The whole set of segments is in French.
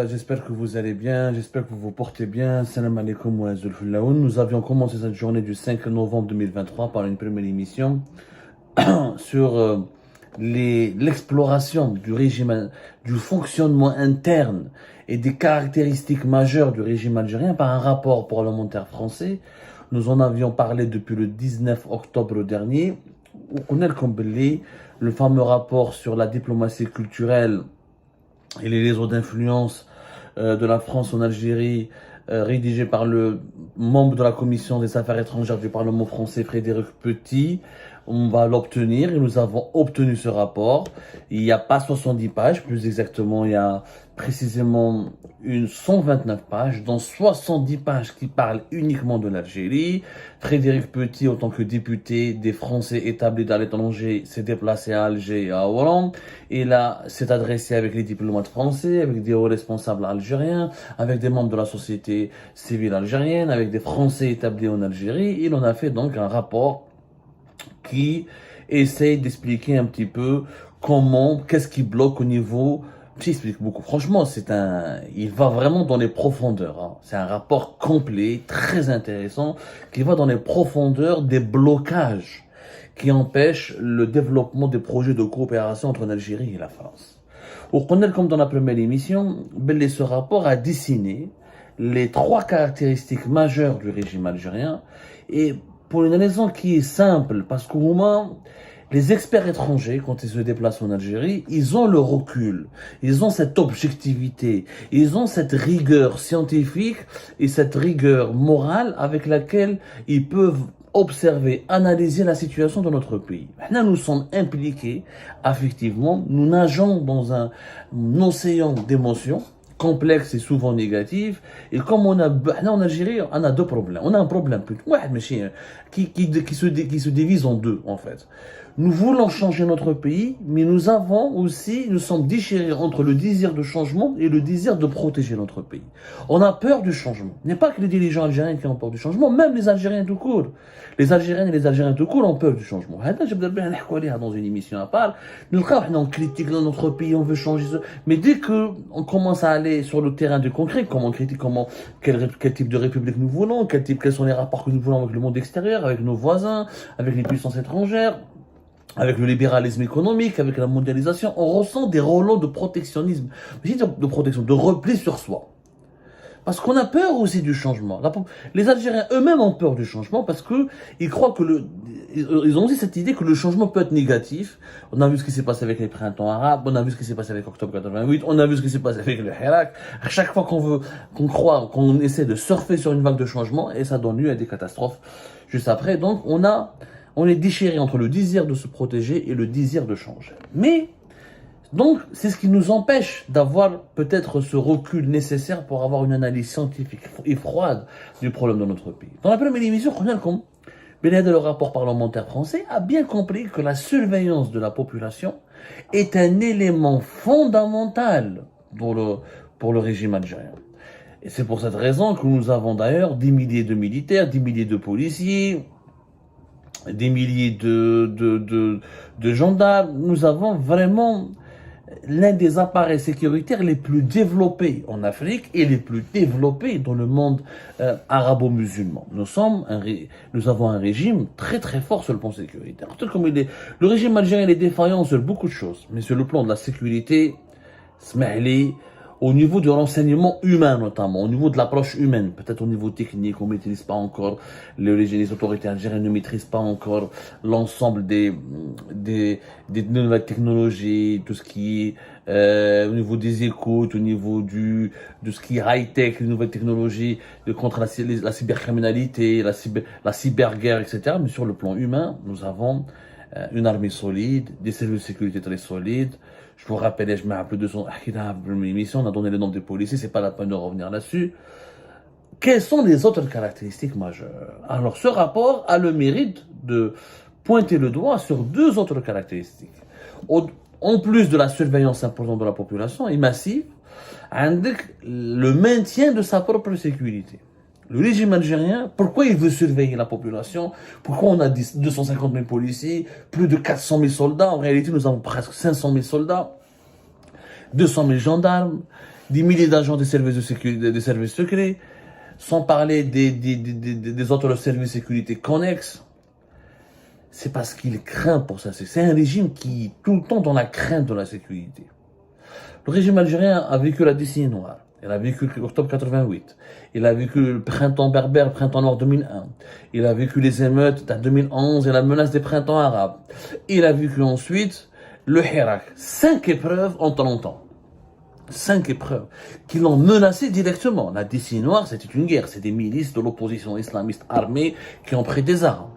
J'espère que vous allez bien, j'espère que vous vous portez bien. Salam alaikum wa zulfullaoun. Nous avions commencé cette journée du 5 novembre 2023 par une première émission sur l'exploration du régime, du fonctionnement interne et des caractéristiques majeures du régime algérien par un rapport parlementaire français. Nous en avions parlé depuis le 19 octobre dernier. On a le fameux rapport sur la diplomatie culturelle et les réseaux d'influence de la France en Algérie, rédigé par le membre de la commission des affaires étrangères du Parlement français, Frédéric Petit. On va l'obtenir et nous avons obtenu ce rapport. Il n'y a pas 70 pages, plus exactement, il y a précisément 129 pages, dont 70 pages qui parlent uniquement de l'Algérie. Frédéric Petit, en tant que député des Français établis à l'étranger, s'est déplacé à Alger et à Oran. Et là, s'est adressé avec les diplomates français, avec des hauts responsables algériens, avec des membres de la société civile algérienne, avec des Français établis en Algérie. Il en a fait donc un rapport qui essaye d'expliquer un petit peu qu'est-ce qui bloque au niveau. J'explique beaucoup. Franchement, il va vraiment dans les profondeurs. Hein. C'est un rapport complet, très intéressant, qui va dans les profondeurs des blocages qui empêchent le développement des projets de coopération entre l'Algérie et la France. Au connaître, comme dans la première émission, ce rapport a dessiné les 3 caractéristiques majeures du régime algérien et pour une raison qui est simple, parce qu'au moins, les experts étrangers, quand ils se déplacent en Algérie, ils ont le recul, ils ont cette objectivité, ils ont cette rigueur scientifique et cette rigueur morale avec laquelle ils peuvent observer, analyser la situation de notre pays. Maintenant, nous sommes impliqués, affectivement, nous nageons dans un océan d'émotions, complexe et souvent négatif. Et comme on a, en Algérie, on a 2 problèmes. On a un problème plutôt, qui se divise en 2, en fait. Nous voulons changer notre pays, mais nous sommes déchirés entre le désir de changement et le désir de protéger notre pays. On a peur du changement. Il n'est pas que les dirigeants algériens qui ont peur du changement, même les Algériens tout court. Les Algériennes et les Algériens tout court ont peur du changement. Dans une émission à part, on critique notre pays, on veut changer ça. Mais dès que on commence à aller sur le terrain du concret, on critique quel type de république nous voulons, quels sont les rapports que nous voulons avec le monde extérieur, avec nos voisins, avec les puissances étrangères, avec le libéralisme économique, avec la mondialisation, on ressent des relents de protectionnisme, de repli sur soi. Parce qu'on a peur aussi du changement. Les Algériens eux-mêmes ont peur du changement parce que ils croient ils ont aussi cette idée que le changement peut être négatif. On a vu ce qui s'est passé avec les printemps arabes, on a vu ce qui s'est passé avec Octobre 88, on a vu ce qui s'est passé avec le Hirak. À chaque fois qu'on essaie de surfer sur une vague de changement, et ça donne lieu à des catastrophes juste après. Donc on est déchiré entre le désir de se protéger et le désir de changer. Donc, c'est ce qui nous empêche d'avoir peut-être ce recul nécessaire pour avoir une analyse scientifique et froide du problème de notre pays. Dans la première émission, le rapport parlementaire français a bien compris que la surveillance de la population est un élément fondamental pour le régime algérien. Et c'est pour cette raison que nous avons d'ailleurs des milliers de militaires, des milliers de policiers, des milliers de gendarmes. Nous avons vraiment l'un des appareils sécuritaires les plus développés en Afrique et les plus développés dans le monde arabo-musulman. Nous avons un régime très très fort sur le plan sécuritaire. Le régime algérien est défaillant sur beaucoup de choses, mais sur le plan de la sécurité, au niveau de renseignement humain notamment, au niveau de l'approche humaine, peut-être au niveau technique, on ne maîtrise pas encore, les autorités algériennes ne maîtrisent pas encore l'ensemble des nouvelles technologies, tout ce qui est au niveau des écoutes, au niveau de ce qui est high-tech, les nouvelles technologies contre la cybercriminalité, la cyberguerre, etc. Mais sur le plan humain, nous avons une armée solide, des services de sécurité très solides. Je vous rappelle, je mets un peu de son émission, on a donné le nom des policiers, c'est pas la peine de revenir là-dessus. Quelles sont les autres caractéristiques majeures? Alors, ce rapport a le mérite de pointer le doigt sur 2 autres caractéristiques. En plus de la surveillance importante de la population et massive, le maintien de sa propre sécurité. Le régime algérien, pourquoi il veut surveiller la population? Pourquoi on a 250 000 policiers, plus de 400 000 soldats? En réalité, nous avons presque 500 000 soldats, 200 000 gendarmes, des milliers d'agents des services de sécurité, des services secrets, sans parler des autres services de sécurité connexes. C'est parce qu'il craint pour ça. C'est un régime qui est tout le temps dans la crainte de la sécurité. Le régime algérien a vécu la décennie noire. Il a vécu l'octobre 88. Il a vécu le printemps berbère, le printemps noir 2001. Il a vécu les émeutes de 2011 et la menace des printemps arabes. Il a vécu ensuite le Hirak. 5 épreuves en 30 ans. 5 épreuves qui l'ont menacé directement. La décennie noire, c'était une guerre. C'est des milices de l'opposition islamiste armée qui ont pris des armes.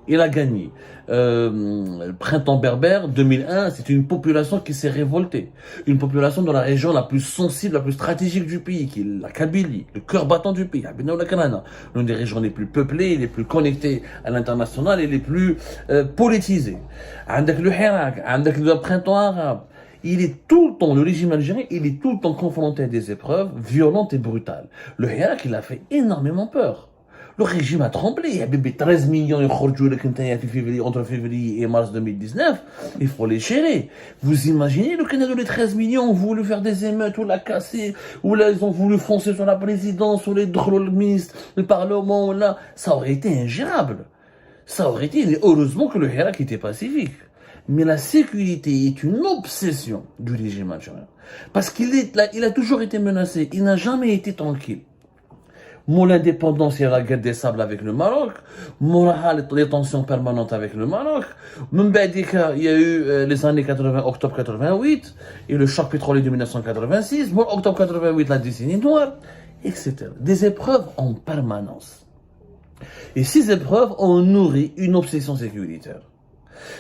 Il a gagné. Le printemps berbère 2001, c'est une population qui s'est révoltée. Une population dans la région la plus sensible, la plus stratégique du pays, qui est la Kabylie, le cœur battant du pays, l'une des régions les plus peuplées, les plus connectées à l'international et les plus politisées. Avec le Hirak, avec le printemps arabe, il est tout le temps, le régime algérien, il est tout le temps confronté à des épreuves violentes et brutales. Le Hirak, il a fait énormément peur. Le régime a tremblé. Il y a 13 millions entre février et mars 2019. Il faut les gérer. Vous imaginez le Canada, les 13 millions ont voulu faire des émeutes ou la casser, ou là ils ont voulu foncer sur la présidence, ou les ministres, le parlement, là. Ça aurait été ingérable. Ça aurait été, heureusement que le Hirak était pacifique. Mais la sécurité est une obsession du régime algérien. Parce il a toujours été menacé. Il n'a jamais été tranquille. Mon indépendance, il y a la guerre des sables avec le Maroc. Les tensions permanentes avec le Maroc. Mbadika, il y a eu les années 80, octobre 88, et le choc pétrolier de 1986. Octobre 88, la décennie noire, etc. Des épreuves en permanence. Et ces épreuves ont nourri une obsession sécuritaire.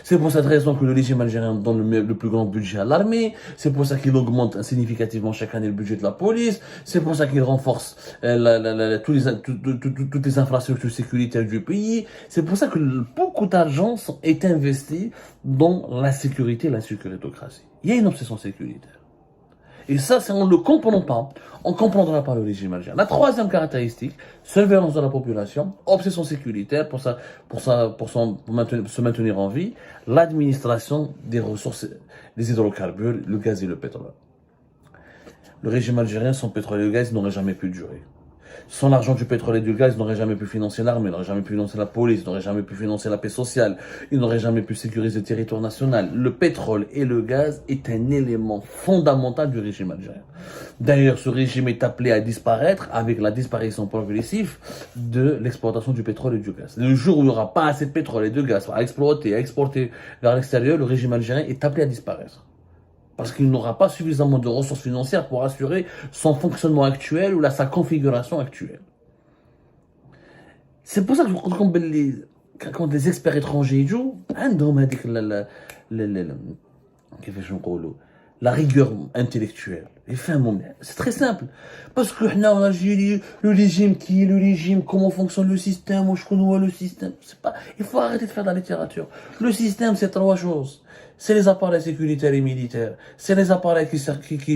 C'est pour cette raison que le régime algérien donne le plus grand budget à l'armée. C'est pour ça qu'il augmente significativement chaque année le budget de la police. C'est pour ça qu'il renforce toutes les infrastructures sécuritaires du pays. C'est pour ça que beaucoup d'argent est investi dans la sécurité et la sécuritocratie. Il y a une obsession sécuritaire. Et ça, si on ne le comprend pas, on ne comprendra pas le régime algérien. La troisième caractéristique, surveillance de la population, obsession sécuritaire pour se maintenir en vie, l'administration des ressources, des hydrocarbures, le gaz et le pétrole. Le régime algérien, sans pétrole et le gaz, n'aurait jamais pu durer. Sans l'argent du pétrole et du gaz, il n'aurait jamais pu financer l'armée, il n'aurait jamais pu financer la police, il n'aurait jamais pu financer la paix sociale, il n'aurait jamais pu sécuriser le territoire national. Le pétrole et le gaz est un élément fondamental du régime algérien. D'ailleurs, ce régime est appelé à disparaître avec la disparition progressive de l'exploitation du pétrole et du gaz. Le jour où il n'y aura pas assez de pétrole et de gaz à exploiter, à exporter vers l'extérieur, le régime algérien est appelé à disparaître. Parce qu'il n'aura pas suffisamment de ressources financières pour assurer son fonctionnement actuel ou sa configuration actuelle. C'est pour ça que quand les experts étrangers jouent, la rigueur intellectuelle. C'est très simple. Parce que en Algérie, le régime qui est le régime, comment fonctionne le système, où je connais le système. Il faut arrêter de faire de la littérature. Le système, c'est 3 choses. C'est les appareils sécuritaires et militaires. C'est les appareils qui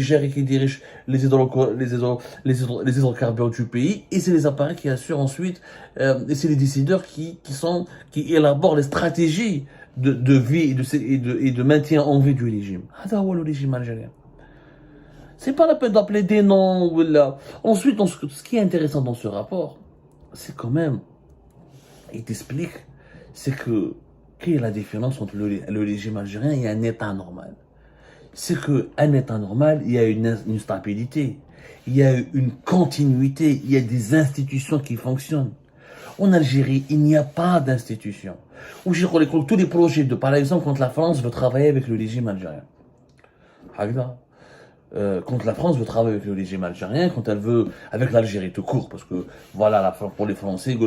gèrent et qui dirigent les hydrocarbures du pays. Et c'est les appareils qui assurent ensuite, et c'est les décideurs qui élaborent les stratégies de vie et de maintien en vie du régime. C'est le régime algérien. C'est pas la peine d'appeler des noms. Ensuite, ce qui est intéressant dans ce rapport, c'est quand même, il t'explique, c'est que quelle est la différence entre le régime algérien et un État normal? C'est qu'un État normal, il y a une stabilité, il y a une continuité, il y a des institutions qui fonctionnent. En Algérie, il n'y a pas d'institutions. Où je reconnais tous les projets par exemple, quand la France veut travailler avec le régime algérien. Quand la France veut travailler avec le régime algérien, quand elle veut, avec l'Algérie tout court, parce que voilà, pour les Français,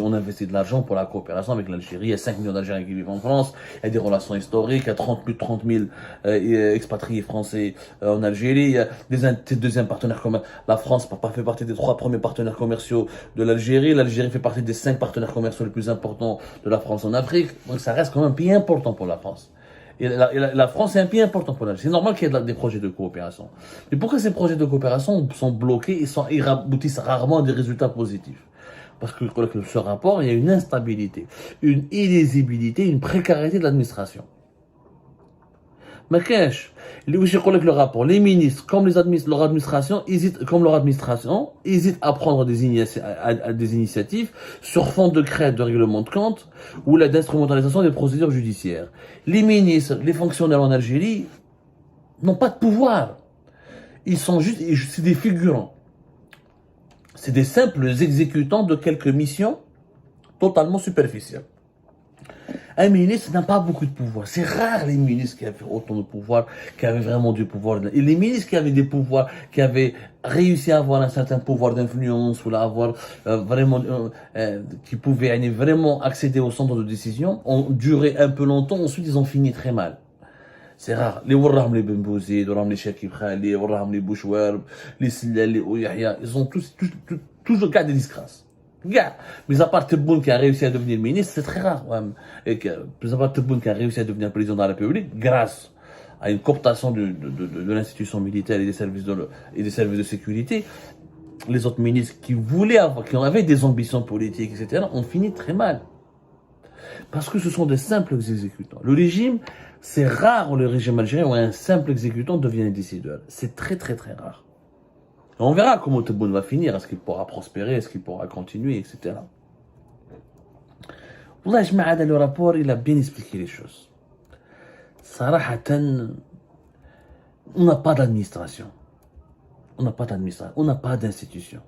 on investit de l'argent pour la coopération avec l'Algérie. Il y a 5 millions d'Algériens qui vivent en France, il y a des relations historiques, il y a plus de 30 000 expatriés français en Algérie, il y a des deuxièmes partenaires commerciaux. La France fait partie des 3 premiers partenaires commerciaux de l'Algérie. L'Algérie fait partie des 5 partenaires commerciaux les plus importants de la France en Afrique. Donc ça reste quand même un pays important pour la France. Et la France est un pays important pour l'Algérie. C'est normal qu'il y ait des projets de coopération. Mais pourquoi ces projets de coopération sont bloqués et aboutissent rarement à des résultats positifs? Parce que ce rapport, il y a une instabilité, une illisibilité, une précarité de l'administration. ما كاش اللي واش يقول لك le rapport, les ministres comme leur administration hésitent à prendre des initiatives sur fond de créer de règlement de compte ou d'instrumentalisation des procédures judiciaires. Les ministres, les fonctionnaires en Algérie n'ont pas de pouvoir. Ils sont juste, c'est des figurants. C'est des simples exécutants de quelques missions totalement superficielles. Un ministre n'a pas beaucoup de pouvoir. C'est rare les ministres qui avaient autant de pouvoir, qui avaient vraiment du pouvoir. Et les ministres qui avaient des pouvoirs, qui avaient réussi à avoir un certain pouvoir d'influence ou à avoir qui pouvaient vraiment accéder au centre de décision, ont duré un peu longtemps. Ensuite, ils ont fini très mal. C'est rare. Les Warraham, les Benbouzid, les Chakib Khali, les Warraham, les Bouchouarb, les Sillal, les Ouyahia, ils ont tous le cas des disgrâces. Mais à part Tebboune qui a réussi à devenir ministre, c'est très rare. Ouais. Et à part Tebboune qui a réussi à devenir président de la République, grâce à une cooptation de l'institution militaire et des services de sécurité, les autres ministres qui avaient des ambitions politiques, etc., ont fini très mal. Parce que ce sont des simples exécutants. Le régime, c'est rare où le régime algérien où un simple exécutant devient un décideur. C'est très très très rare. On verra comment Tebboune va finir, est-ce qu'il pourra prospérer, est-ce qu'il pourra continuer, etc. Wallah, le rapport, il a bien expliqué les choses. Sarahatan, on n'a pas d'administration. On n'a pas d'administration, on n'a pas d'institution.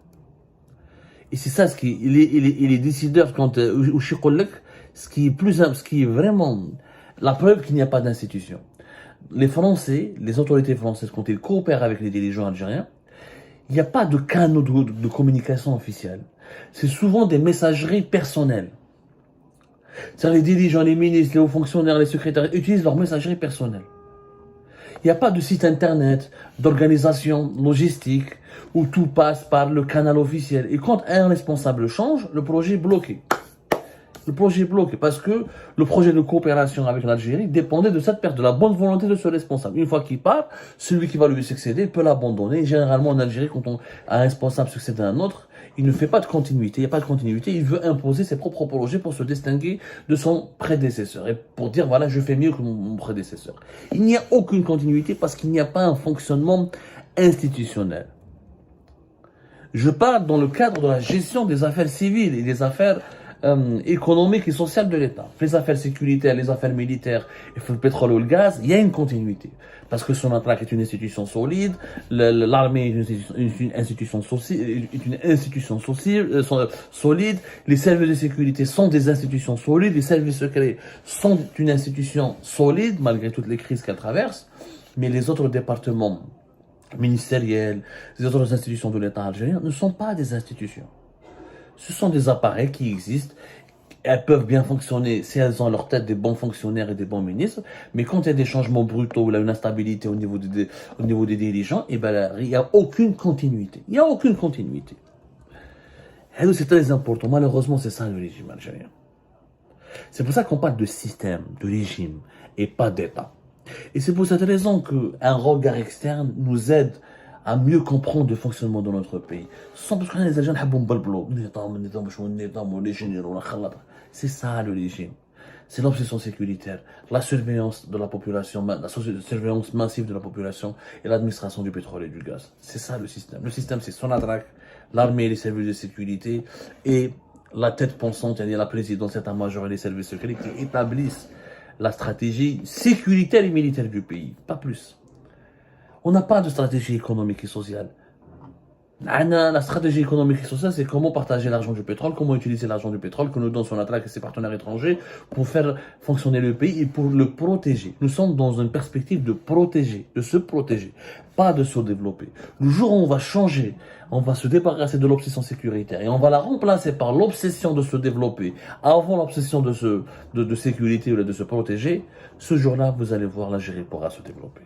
Et c'est ça, il est décideur quand, ce qui est vraiment la preuve qu'il n'y a pas d'institution. Les Français, les autorités françaises, quand ils coopèrent avec les dirigeants algériens, il n'y a pas de canaux de communication officielle. C'est souvent des messageries personnelles. C'est-à-dire les dirigeants, les ministres, les hauts fonctionnaires, les secrétaires utilisent leur messagerie personnelle. Il n'y a pas de site internet, d'organisation logistique, où tout passe par le canal officiel. Et quand un responsable change, le projet est bloqué. Le projet est bloqué parce que le projet de coopération avec l'Algérie dépendait de cette perte, de la bonne volonté de ce responsable. Une fois qu'il part, celui qui va lui succéder peut l'abandonner. Et généralement en Algérie, quand un responsable succède à un autre, il ne fait pas de continuité. Il n'y a pas de continuité. Il veut imposer ses propres projets pour se distinguer de son prédécesseur et pour dire voilà, je fais mieux que mon prédécesseur. Il n'y a aucune continuité parce qu'il n'y a pas un fonctionnement institutionnel. Je parle dans le cadre de la gestion des affaires civiles et des affaires économiques et sociales de l'État. Les affaires sécuritaires, les affaires militaires, le pétrole ou le gaz, il y a une continuité. Parce que Sonatrach est une institution solide, l'armée est une institution solide, les services de sécurité sont des institutions solides, les services secrets sont une institution solide, malgré toutes les crises qu'elle traverse, mais les autres départements ministériels, les autres institutions de l'État algérien ne sont pas des institutions. Ce sont des appareils qui existent. Elles peuvent bien fonctionner si elles ont à leur tête des bons fonctionnaires et des bons ministres. Mais quand il y a des changements brutaux ou là, une instabilité au niveau des dirigeants, eh ben, il n'y a aucune continuité. Il n'y a aucune continuité. Et c'est très important. Malheureusement, c'est ça le régime algérien. C'est pour ça qu'on parle de système, de régime et pas d'État. Et c'est pour cette raison qu'un regard externe nous aide à mieux comprendre le fonctionnement de notre pays. Sans parce que les Algériens c'est ça le régime. C'est l'obsession sécuritaire, la surveillance de la population, la surveillance massive de la population et l'administration du pétrole et du gaz. C'est ça le système. Le système, c'est Sonatrach, l'armée et les services de sécurité et la tête pensante, c'est-à-dire la présidence, l'état-major et les services secrets qui établissent la stratégie sécuritaire et militaire du pays. Pas plus. On n'a pas de stratégie économique et sociale. La stratégie économique et sociale, c'est comment partager l'argent du pétrole, comment utiliser l'argent du pétrole que nous donne Sonatrach et ses partenaires étrangers pour faire fonctionner le pays et pour le protéger. Nous sommes dans une perspective de protéger, de se protéger, pas de se développer. Le jour où on va changer, on va se débarrasser de l'obsession sécuritaire et on va la remplacer par l'obsession de se développer avant l'obsession de sécurité ou de se protéger, ce jour-là, vous allez voir, l'Algérie pourra se développer.